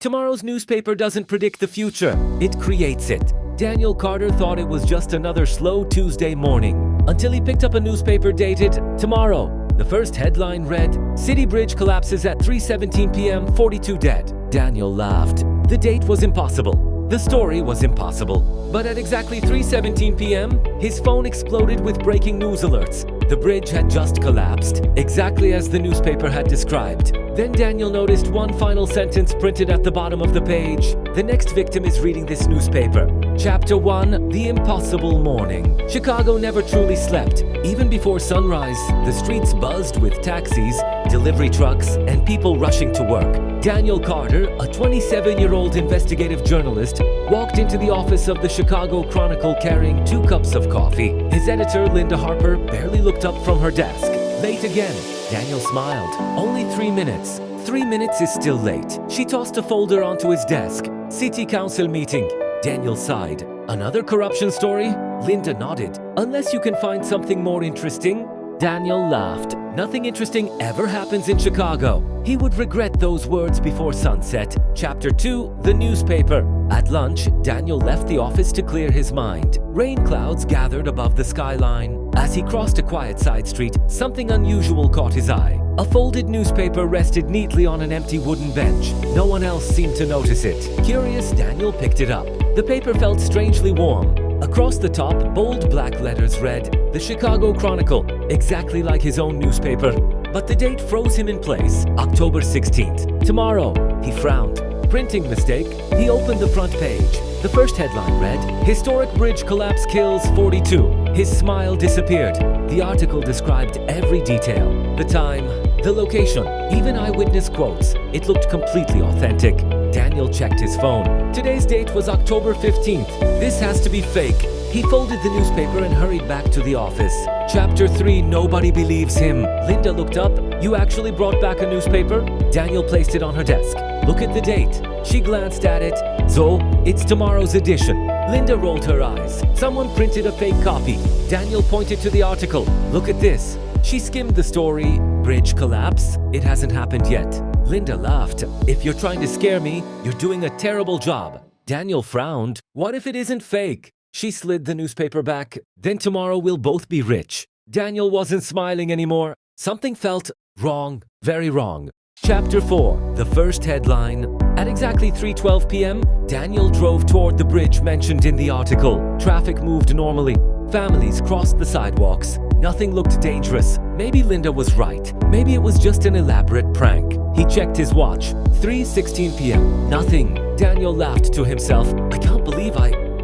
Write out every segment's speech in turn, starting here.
Tomorrow's newspaper doesn't predict the future, it creates it. Daniel Carter thought it was just another slow Tuesday morning, until he picked up a newspaper dated tomorrow. The first headline read, "City Bridge collapses at 3:17 p.m., 42 dead." Daniel laughed. The date was impossible. The story was impossible. But at exactly 3:17 p.m., his phone exploded with breaking news alerts. The bridge had just collapsed, exactly as the newspaper had described. Then Daniel noticed one final sentence printed at the bottom of the page. The next victim is reading this newspaper. Chapter 1, The Impossible Morning. Chicago never truly slept. Even before sunrise, the streets buzzed with taxis, delivery trucks, and people rushing to work. Daniel Carter, a 27-year-old investigative journalist, walked into the office of the Chicago Chronicle carrying 2 cups of coffee. His editor, Linda Harper, barely looked up from her desk. Late again. Daniel smiled. Only 3 minutes. 3 minutes is still late. She tossed a folder onto his desk. City Council meeting. Daniel sighed. Another corruption story? Linda nodded. Unless you can find something more interesting? Daniel laughed. Nothing interesting ever happens in Chicago. He would regret those words before sunset. Chapter 2, The Newspaper. At lunch, Daniel left the office to clear his mind. Rain clouds gathered above the skyline. As he crossed a quiet side street, something unusual caught his eye. A folded newspaper rested neatly on an empty wooden bench. No one else seemed to notice it. Curious, Daniel picked it up. The paper felt strangely warm. Across the top, bold black letters read, "The Chicago Chronicle," exactly like his own newspaper. But the date froze him in place, October 16th. Tomorrow, he frowned. Printing mistake. He opened the front page. The first headline read, "Historic Bridge Collapse Kills 42. His smile disappeared. The article described every detail. The time, the location, even eyewitness quotes. It looked completely authentic. Daniel checked his phone. Today's date was October 15th. This has to be fake. He folded the newspaper and hurried back to the office. Chapter 3, Nobody Believes Him. Linda looked up. "You actually brought back a newspaper?" Daniel placed it on her desk. "Look at the date." She glanced at it. "So, it's tomorrow's edition." Linda rolled her eyes. "Someone printed a fake copy." Daniel pointed to the article. "Look at this." She skimmed the story. "Bridge collapse? It hasn't happened yet." Linda laughed. "If you're trying to scare me, you're doing a terrible job." Daniel frowned. "What if it isn't fake?" She slid the newspaper back. "Then tomorrow we'll both be rich." Daniel wasn't smiling anymore. Something felt wrong, very wrong. Chapter 4, the first headline. At exactly 3:12 p.m., Daniel drove toward the bridge mentioned in the article. Traffic moved normally. Families crossed the sidewalks. Nothing looked dangerous. Maybe Linda was right. Maybe it was just an elaborate prank. He checked his watch. 3:16 p.m. Nothing. Daniel laughed to himself. "I can't believe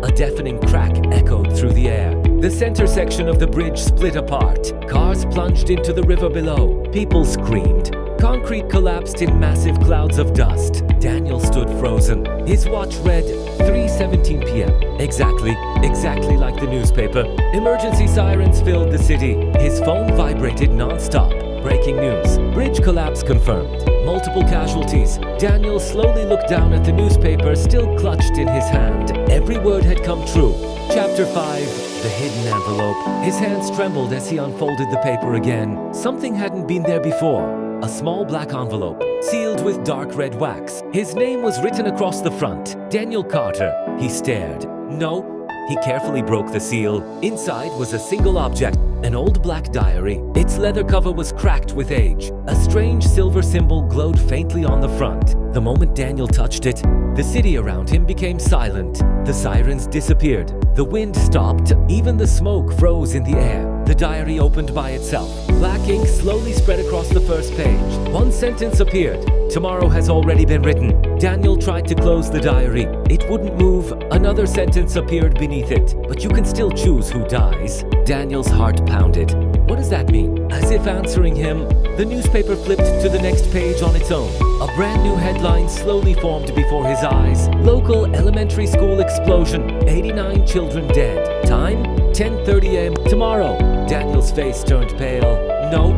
A deafening crack echoed through the air. The center section of the bridge split apart. Cars plunged into the river below. People screamed. Concrete collapsed in massive clouds of dust. Daniel stood frozen. His watch read 3:17 p.m. Exactly like the newspaper. Emergency sirens filled the city. His phone vibrated non-stop. Breaking news. Bridge collapse confirmed. Multiple casualties. Daniel slowly looked down at the newspaper still clutched in his hand. Every word had come true. Chapter 5, The Hidden Envelope. His hands trembled as he unfolded the paper again. Something hadn't been there before. A small black envelope, sealed with dark red wax. His name was written across the front. Daniel Carter. He stared. No. He carefully broke the seal. Inside was a single object, an old black diary. Its leather cover was cracked with age. A strange silver symbol glowed faintly on the front. The moment Daniel touched it, the city around him became silent. The sirens disappeared. The wind stopped. Even the smoke froze in the air. The diary opened by itself. Black ink slowly spread across the first page. One sentence appeared. "Tomorrow has already been written." Daniel tried to close the diary. It wouldn't move. Another sentence appeared beneath it. "But you can still choose who dies." Daniel's heart pounded. What does that mean? As if answering him, the newspaper flipped to the next page on its own. A brand new headline slowly formed before his eyes. Local elementary school explosion. 89 children dead. Time? 10:30 a.m. Tomorrow. Daniel's face turned pale. "No,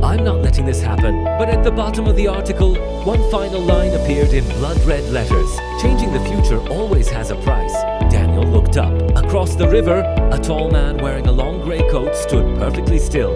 I'm not letting this happen." But at the bottom of the article, one final line appeared in blood-red letters. "Changing the future always has a price." Daniel looked up. Across the river, a tall man wearing a long gray coat stood perfectly still.